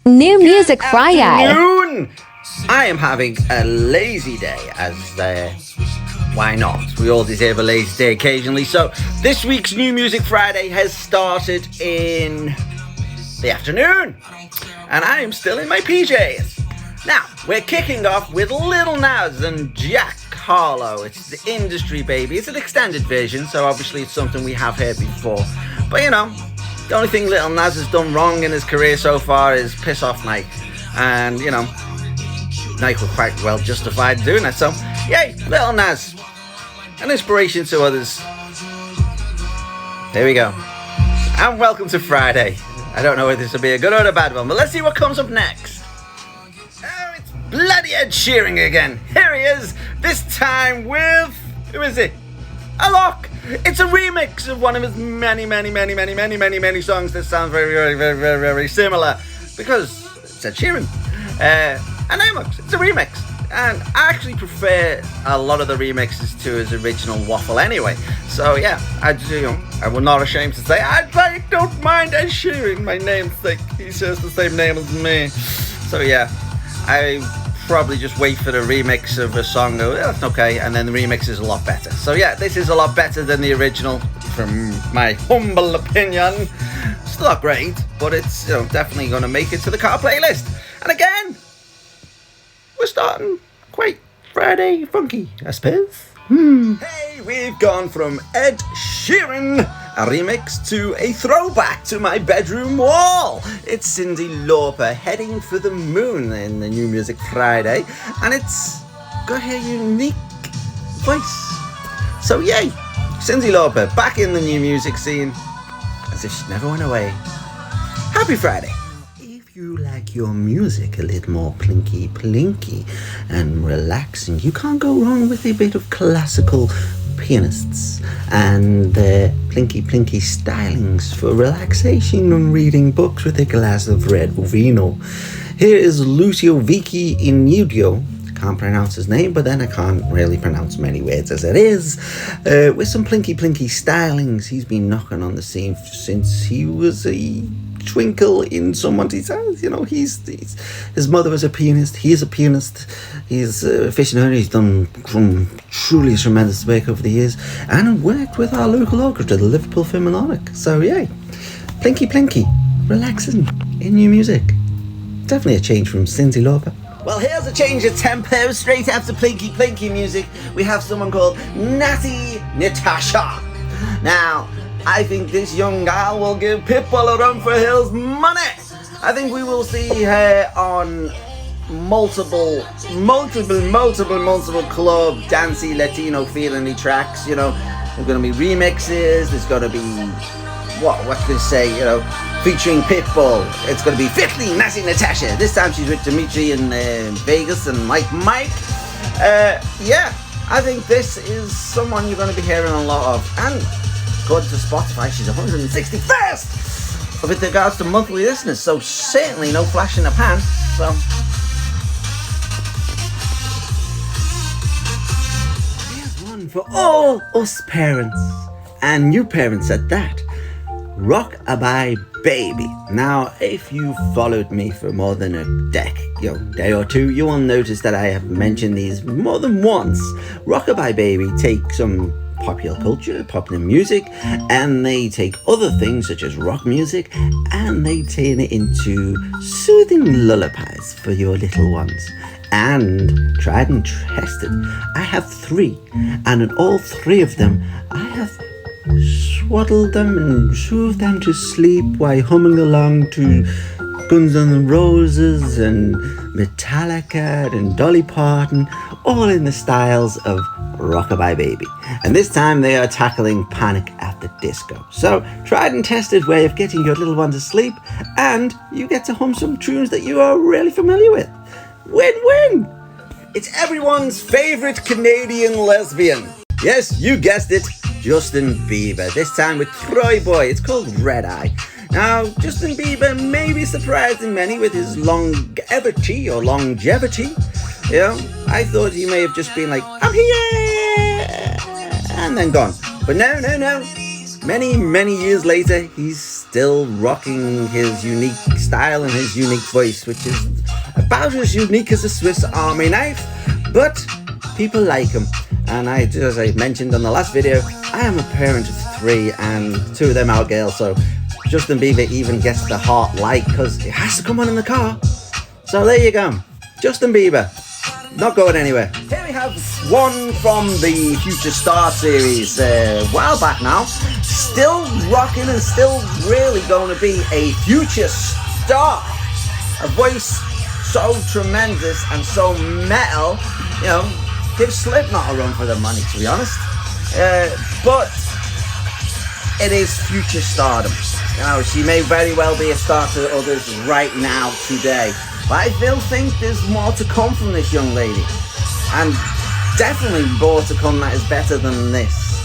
New music FriYay. Afternoon! I am having a lazy day, as why not? We all deserve a lazy day occasionally. So this week's New Music Friday has started in the afternoon, and I am still in my PJs. Now, we're kicking off with Lil Nas and Jack Harlow. It's the industry, baby. It's an extended version, so obviously it's something we have heard before. But you know, the only thing Lil Nas has done wrong in his career so far is piss off Nike. And, you know, Nike were quite well justified in doing that. So, yay, Lil Nas. An inspiration to others. There we go. And welcome to Friday. I don't know whether this will be a good or a bad one, but let's see what comes up next. Oh, it's bloody Ed Sheeran again. Here he is, this time with, who is it? Alok. It's a remix of one of his many songs that sound very similar, because it's Ed Sheeran. And Onyx, it's a remix. And I actually prefer a lot of the remixes to his original waffle anyway. So yeah, I will not ashamed to say I don't mind Ed Sheeran, my namesake. He shares the same name as me. So yeah, I probably just wait for the remix of a song. Oh, that's okay, and then the remix is a lot better. So yeah, this is a lot better than the original, from my humble opinion. Still not great, but it's definitely going to make it to the car playlist. And again, we're starting quite Friday funky, I suppose. Hey, we've gone from Ed Sheeran, a remix, to a throwback to my bedroom wall. It's Cyndi Lauper, Heading for the Moon, in the New Music Friday, and it's got her unique voice. So yay, Cyndi Lauper back in the new music scene, as if she never went away. Happy Friday. If you like your music a little more plinky and relaxing, you can't go wrong with a bit of classical pianists and their plinky stylings for relaxation and reading books with a glass of red vino. Here is Lucio Vici Inudio. Can't pronounce his name, but then I can't really pronounce many words as it is. With some plinky stylings. He's been knocking on the scene since he was a twinkle in someone's eyes. His mother was a pianist. He is a pianist. He's a aficionado. He's done some truly tremendous work over the years, and worked with our local orchestra, the Liverpool Philharmonic. So yay, plinky, relaxing in new music. Definitely a change from Cyndi Lauper. Well, here's a change of tempo. Straight after plinky music, we have someone called Natty Natasha. Now, I think this young gal will give Pitbull a run for his money. I think we will see her on multiple club dancey Latino feeling tracks. There's going to be remixes. There's going to be what can I say? Featuring Pitbull. It's going to be fifthly Natty Natasha. This time she's with Dimitri in Vegas and Mike. Yeah, I think this is someone you're going to be hearing a lot of. And according to Spotify, she's 161st with regards to monthly listeners, so certainly no flash in the pan. So here's one for all us parents, and new parents at that. Rock-a-bye Baby. Now, if you followed me for more than a day or two, you will notice that I have mentioned these more than once. Rock-a-bye Baby take some popular culture, popular music, and they take other things such as rock music, and they turn it into soothing lullabies for your little ones. And tried and tested, I have 3, and in all 3 of them, I have swaddled them and soothed them to sleep while humming along to Guns N' Roses and Metallica and Dolly Parton, all in the styles of Rock-a-bye Baby. And this time they are tackling Panic at the Disco. So, tried and tested way of getting your little one to sleep, and you get to hum some tunes that you are really familiar with. Win-win! It's everyone's favourite Canadian lesbian. Yes, you guessed it, Justin Bieber. This time with Troy Boy. It's called Red Eye. Now, Justin Bieber may be surprising many with his longevity. I thought he may have just been like, I'm here, and then gone. But no. Many years later, he's still rocking his unique style and his unique voice, which is about as unique as a Swiss Army knife, but people like him. And as I mentioned on the last video, I am a parent of 3 and 2 of them are girls, so Justin Bieber even gets the heart like because it has to come on in the car. So there you go, Justin Bieber, not going anywhere. Here we have one from the Future Star series a while back now, still rocking and still really going to be a future star. A voice so tremendous and so metal, you know, give Slipknot a run for their money, to be honest. But it is future stardom. You know, she may very well be a star to others right now, today. But I still think there's more to come from this young lady. And definitely more to come that is better than this.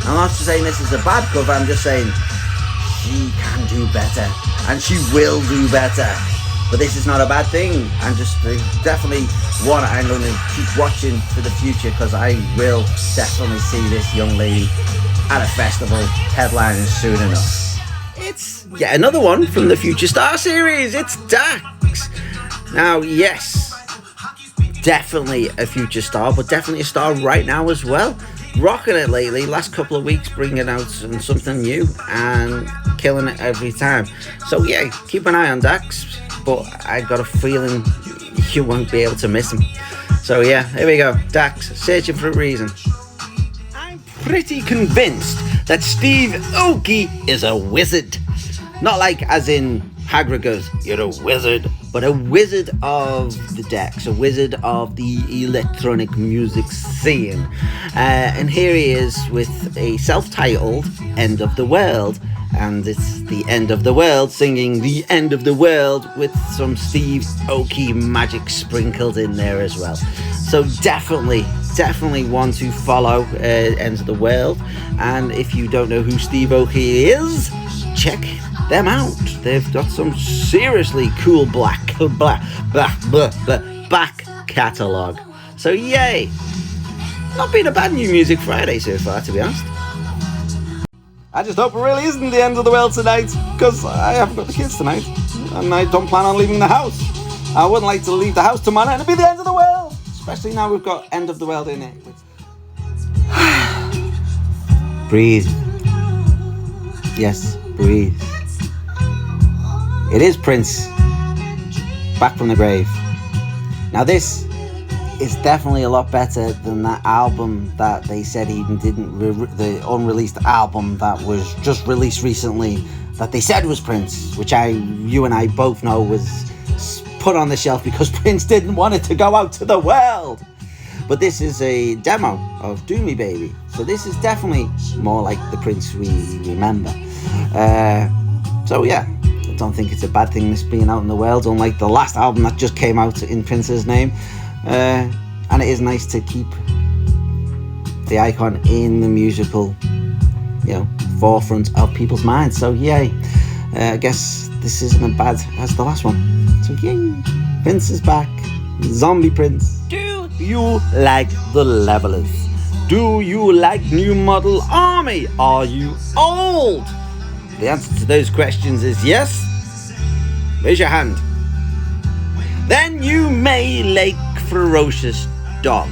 I'm not just saying this is a bad cover, I'm just saying she can do better. And she will do better. But this is not a bad thing. I'm just definitely one I'm going to keep watching for the future, because I will definitely see this young lady at a festival headlining soon enough. It's yet another one from the Future Star series. It's Dax. Now, yes, definitely a future star, but definitely a star right now as well. Rocking it lately, last couple of weeks, bringing out something new and killing it every time. So yeah, keep an eye on Dax, but I got a feeling you won't be able to miss him. So yeah, here we go, Dax, Searching for a Reason. I'm pretty convinced that Steve Aoki is a wizard. Not like as in Hagrid goes, you're a wizard, but a wizard of the decks, a wizard of the electronic music scene. And here he is with a self-titled End of the World, and it's the End of the World singing the End of the World with some Steve Aoki magic sprinkled in there as well. So definitely one to follow, End of the World. And if you don't know who Steve Aoki is, check them out. They've got some seriously cool back catalogue. So yay! Not been a bad New Music Friday so far, to be honest. I just hope it really isn't the end of the world tonight, because I haven't got the kids tonight, and I don't plan on leaving the house. I wouldn't like to leave the house tomorrow and it'd be the end of the world, especially now we've got End of the World in it. Breathe. Yes, breathe. It is Prince, back from the grave. Now this is definitely a lot better than that album that they said he didn't, the unreleased album that was just released recently that they said was Prince, which you and I both know was put on the shelf because Prince didn't want it to go out to the world. But this is a demo of Do Me Baby, so this is definitely more like the Prince we remember. So yeah, I don't think it's a bad thing this being out in the world, unlike the last album that just came out in Prince's name. And it is nice to keep the icon in the musical, forefront of people's minds. So yay, I guess this isn't as bad as the last one. So yay, Prince is back, Zombie Prince. Do you like the Levelers? Do you like New Model Army? Are you old? The answer to those questions is yes. Raise your hand. Then you may like Ferocious Dog.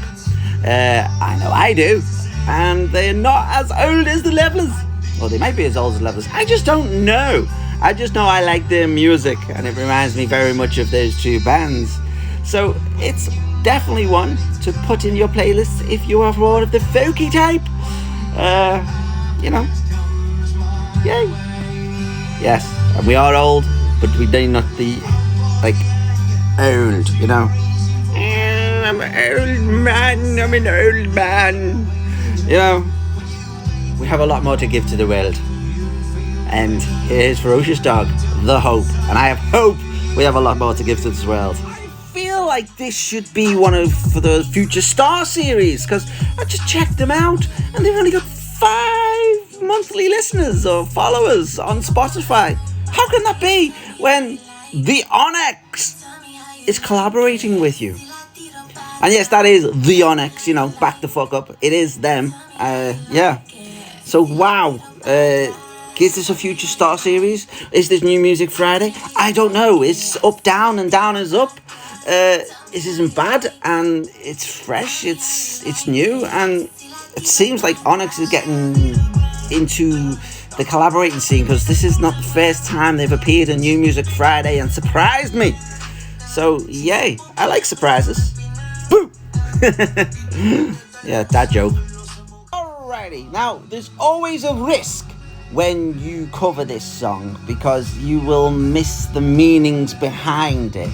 I know I do. And they're not as old as the Levelers. Or they might be as old as the Levelers. I just don't know. I just know I like their music, and it reminds me very much of those two bands. So it's definitely one to put in your playlist if you are more of the folky type. Yay. Yes, and we are old, but we're not the, old, I'm an old man. We have a lot more to give to the world. And here's Ferocious Dog, The Hope. And I have hope we have a lot more to give to this world. I feel like this should be one for the Future Star series, because I just checked them out and they've only got 5 monthly listeners or followers on Spotify. How can that be when the Onyx is collaborating with you? And yes, that is the Onyx, back the fuck up. It is them. Yeah. So wow. Is this a Future Star series? Is this New Music Friday? I don't know. It's up, down, and down is up. This isn't bad, and it's fresh. It's new, and it seems like Onyx is getting into the collaborating scene, because this is not the first time they've appeared on New Music Friday and surprised me. So yay, I like surprises. Boo! Yeah, dad joke. Alrighty, now there's always a risk when you cover this song, because you will miss the meanings behind it.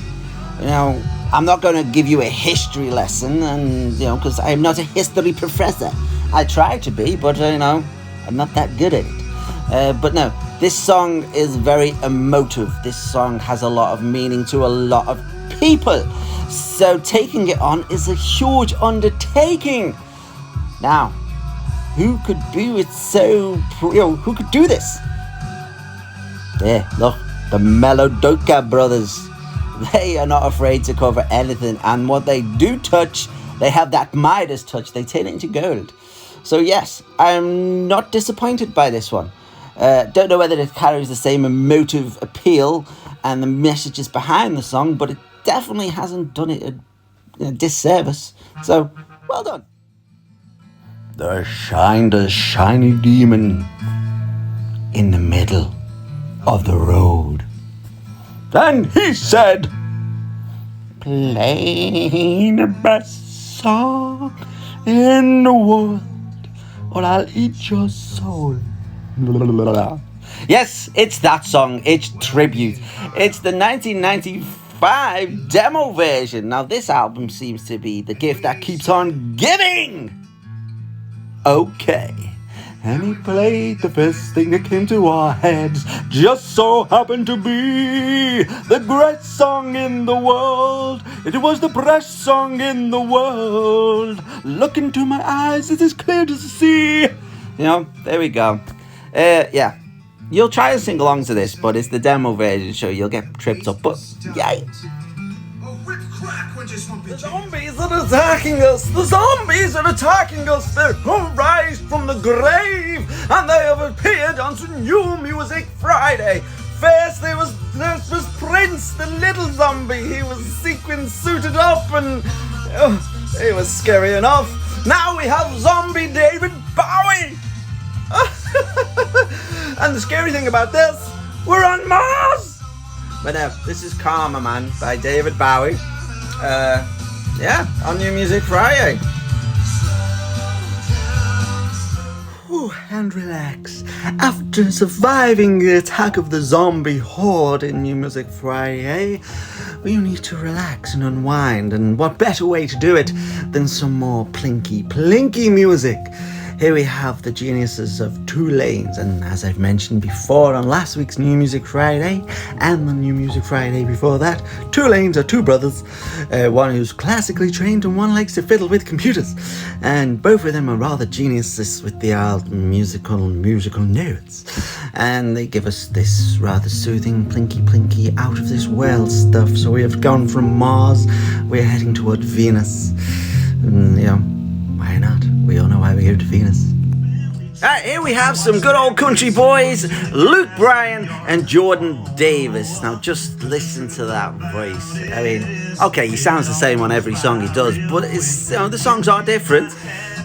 You know, I'm not going to give you a history lesson, and you know, because I'm not a history professor. I try to be, but you know, I'm not that good at it. But no, this song is very emotive. This song has a lot of meaning to a lot of people. So taking it on is a huge undertaking. Now, who could do it so, who could do this? There, look, the Melodoka brothers. They are not afraid to cover anything, and what they do touch, they have that Midas touch. They turn it into gold. So yes, I'm not disappointed by this one. Don't know whether it carries the same emotive appeal and the messages behind the song, but it definitely hasn't done it a disservice. So, well done. There shined a shiny demon in the middle of the road. Then he said, "Play the best song in the world, or I'll eat your soul." Yes, it's that song. It's tribute. It's the 1995 demo version. Now, this album seems to be the gift that keeps on giving. Okay. And he played the first thing that came to our heads. Just so happened to be the great song in the world. It was the best song in the world. Look into my eyes, it is clear to see. You know, there we go. Yeah. You'll try and sing along to this, but it's the demo version, so you'll get tripped up. But, yay. The zombies are attacking us! The zombies are attacking us! They're rise from the grave! And they have appeared onto New Music Friday! First there was Prince, the little zombie. He was sequin suited up, and he was scary enough. Now we have zombie David Bowie! And the scary thing about this, we're on Mars! But this is Karma Man by David Bowie. Yeah, on New Music Friday. Whew, and relax. After surviving the attack of the zombie horde in New Music Friday, we need to relax and unwind, and what better way to do it than some more plinky music. Here we have the geniuses of Two Lanes, and as I've mentioned before on last week's New Music Friday and the New Music Friday before that, Two Lanes are two brothers, one who's classically trained and one likes to fiddle with computers, and both of them are rather geniuses with the old musical notes, and they give us this rather soothing plinky out of this world stuff. So we have gone from Mars, we're heading toward Venus, and you know, why not? We all know why we're here to Venus. Alright, here we have some good old country boys, Luke Bryan and Jordan Davis. Now just listen to that voice. I mean, okay, he sounds the same on every song he does, but it's, you know, the songs are different.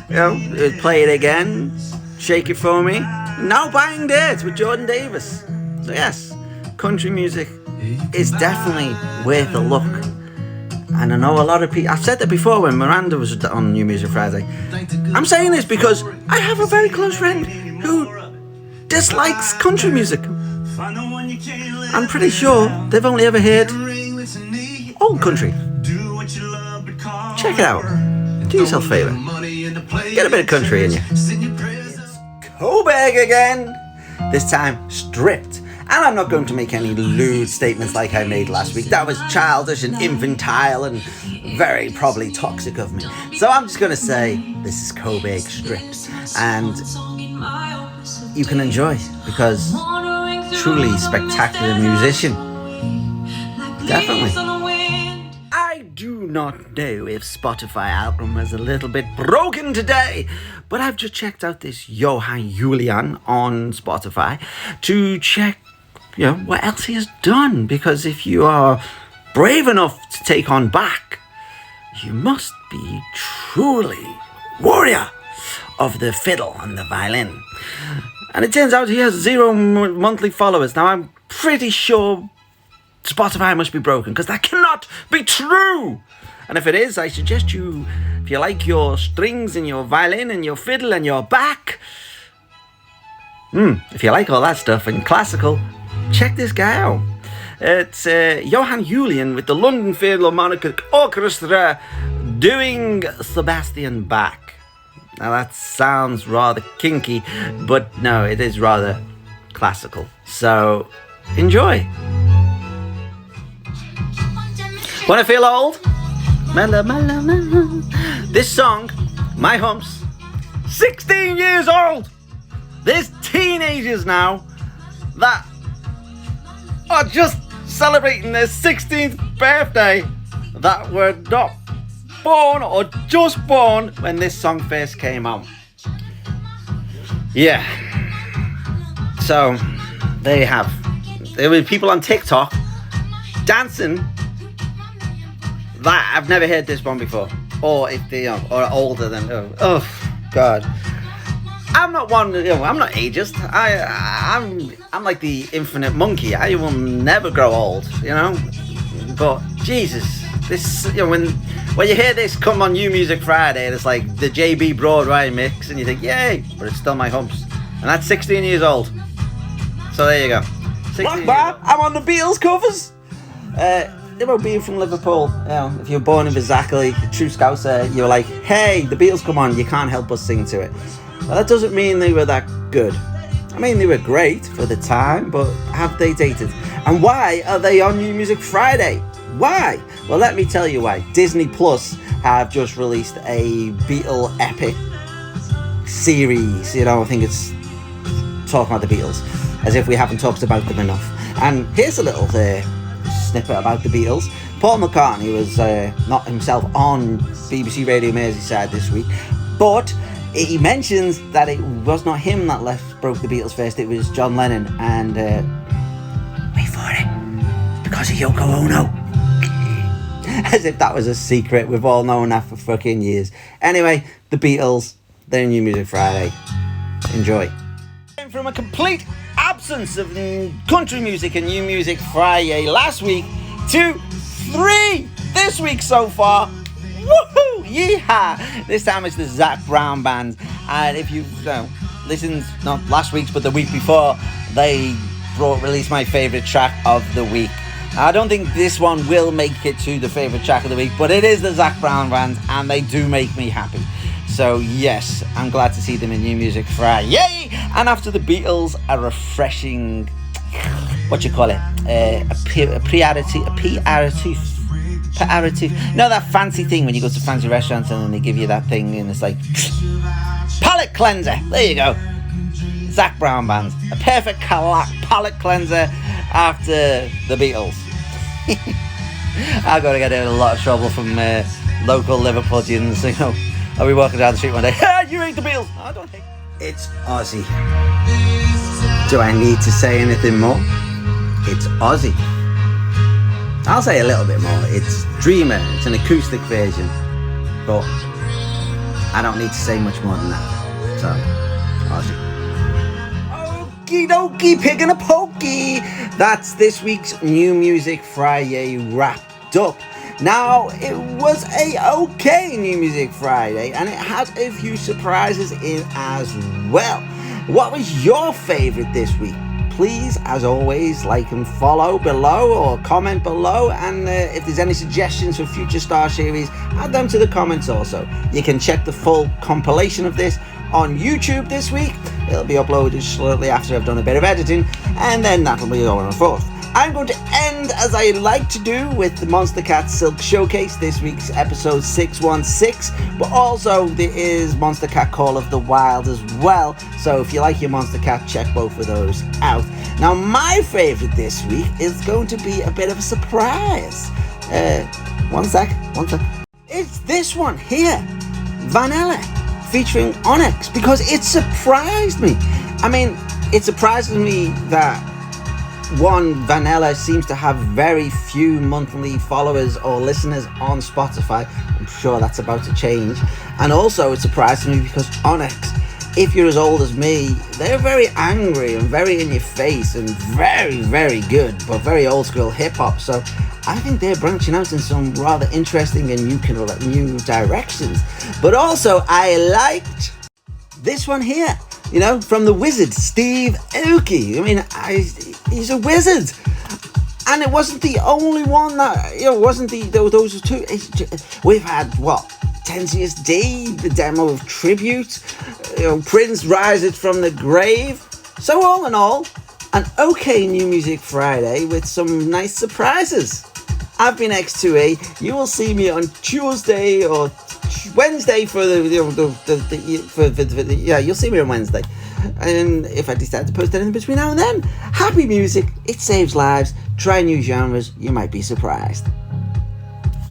You know, Play It Again, Shake It For Me, Now Buying Dirt with Jordan Davis. So yes, country music is definitely worth a look. And I know a lot of people, I've said that before when Miranda was on New Music Friday. I'm saying this because I have a very close friend who dislikes country music. I'm pretty sure they've only ever heard old country. Check it out. Do yourself a favour. Get a bit of country in you. Coburg again. This time stripped. And I'm not going to make any lewd statements like I made last week. That was childish and infantile and very probably toxic of me. So I'm just going to say this is Coburg stripped. And you can enjoy, because truly spectacular musician. Definitely. I do not know if Spotify algorithm is a little bit broken today, but I've just checked out this Johan Julian on Spotify to check, what else he has done. Because if you are brave enough to take on back, you must be truly warrior of the fiddle and the violin. And it turns out he has 0 monthly followers. Now, I'm pretty sure Spotify must be broken, because that cannot be true. And if it is, I suggest you, if you like your strings and your violin and your fiddle and your back, if you like all that stuff and classical, check this guy out. It's Johan Julian with the London Philharmonic Orchestra doing Sebastian Bach. Now that sounds rather kinky, but no, it is rather classical. So enjoy. Wanna feel old? Mellow, mellow, mellow. This song, My Humps, 16 years old. There's teenagers now that are just celebrating their 16th birthday that were not born or just born when this song first came out. Yeah. So, there you have. There were people on TikTok dancing that I've never heard this one before. Or if they are or older than oh god. I'm not one, I'm not ageist. I'm like the infinite monkey. I will never grow old, But Jesus, this when you hear this come on New Music Friday, and it's like the JB Broadway mix, and you think, yay, but it's still My Humps. And that's 16 years old. So there you go. I'm on the Beatles covers. Being from Liverpool, if you're born in exactly true Scouser, you're like, hey, the Beatles come on, you can't help but sing to it. Well, that doesn't mean they were that good. I mean, they were great for the time, but have they dated? And why are they on New Music Friday? Why? Well, let me tell you why. Disney Plus have just released a Beatle epic series. I think it's talking about the Beatles, as if we haven't talked about them enough. And here's a little snippet about the Beatles. Paul McCartney was not himself on BBC Radio Merseyside this week, but he mentions that it was not him that broke the Beatles first, it was John Lennon, and wait for it, because of Yoko Ono. As if that was a secret. We've all known that for fucking years. Anyway, the Beatles, they're New Music Friday. Enjoy. From a complete absence of country music and New Music FriYay last week to 3 this week so far. Woohoo! Yeehaw! This time it's the Zac Brown Band, and if you've listened, not last week's but the week before, they released my favourite track of the week. I don't think this one will make it to the favourite track of the week, but it is the Zac Brown Band, and they do make me happy. So yes, I'm glad to see them in New Music FriYay. And after the Beatles, a refreshing, aperitif. No, that fancy thing when you go to fancy restaurants and then they give you that thing and it's like palate cleanser. There you go. Zac Brown Band, a perfect palate cleanser after the Beatles. I've got to get in a lot of trouble from local Liverpoolians. I'll be walking down the street one day. You hate the Beatles. I don't hate. It's Ozzy. Do I need to say anything more? It's Ozzy. I'll say a little bit more. It's Dreamer. It's an acoustic version, but I don't need to say much more than that. So, Ozzy. Okie dokie, pig and a pokey. That's this week's New Music FriYay wrapped up. Now, it was a okay New Music Friday, and it had a few surprises in as well. What was your favourite this week? Please, as always, like and follow below or comment below, and if there's any suggestions for future Star series, add them to the comments also. You can check the full compilation of this on YouTube this week. It'll be uploaded shortly after I've done a bit of editing, and then that'll be going on forth. I'm going to end, as I like to do, with the Monster Cat Silk Showcase, this week's episode 616, but also there is Monster Cat Call of the Wild as well, so if you like your Monster Cat, check both of those out. Now, my favourite this week is going to be a bit of a surprise. One sec. It's this one here, Vanello, featuring Onyx, because it surprised me. I mean, it surprises me that Vanello seems to have very few monthly followers or listeners on Spotify. I'm sure that's about to change. And also it surprises me because Onyx, if you're as old as me, they're very angry and very in your face and very, very good, but very old school hip hop. So I think they're branching out in some rather interesting and new directions. But also I liked this one here, you know, from the wizard Steve Aoki. I mean, he's a wizard. And it wasn't the only one that, you know, those two. We've had, what, Tensius D, the demo of Tribute, you know, Prince Rises from the Grave. So all in all, an okay New Music Friday with some nice surprises. I've been X2A. You will see me on Tuesday or Wednesday for you'll see me on Wednesday. And if I decide to post anything between now and then, happy music, it saves lives. Try new genres, you might be surprised.